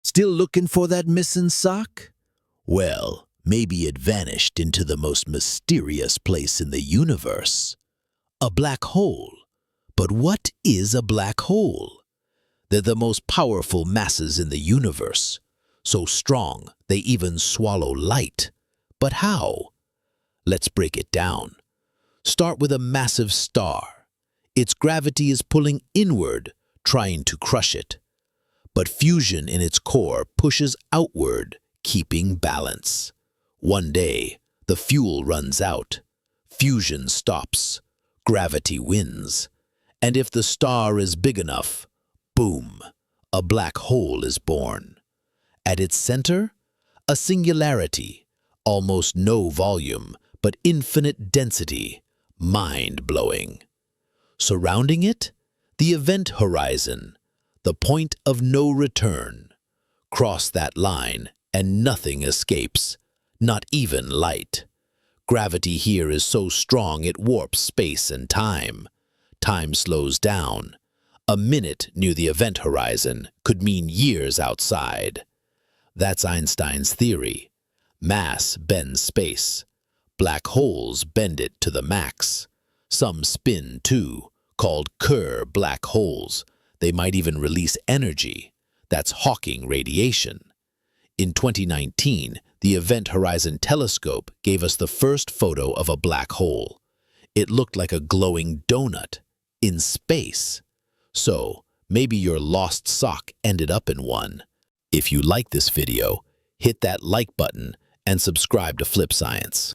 Still looking for that missing sock? Well, maybe it vanished into the most mysterious place in the universe. A black hole. But what is a black hole? They're the most powerful masses in the universe, so strong they even swallow light. But how? Let's break it down. Start with a massive star. Its gravity is pulling inward, trying to crush it. But fusion in its core pushes outward, keeping balance. One day, the fuel runs out. Fusion stops. Gravity wins. And if the star is big enough, boom, a black hole is born. At its center, a singularity, almost no volume, but infinite density, mind-blowing. Surrounding it, the event horizon, the point of no return. Cross that line and nothing escapes, not even light. Gravity here is so strong it warps space and time. Time slows down. A minute near the event horizon could mean years outside. That's Einstein's theory. Mass bends space. Black holes bend it to the max. Some spin too, called Kerr black holes. They might even release energy. That's Hawking radiation. In 2019, the Event Horizon Telescope gave us the first photo of a black hole. It looked like a glowing donut in space. So, maybe your lost sock ended up in one. If you like this video, hit that like button and subscribe to Flip Science.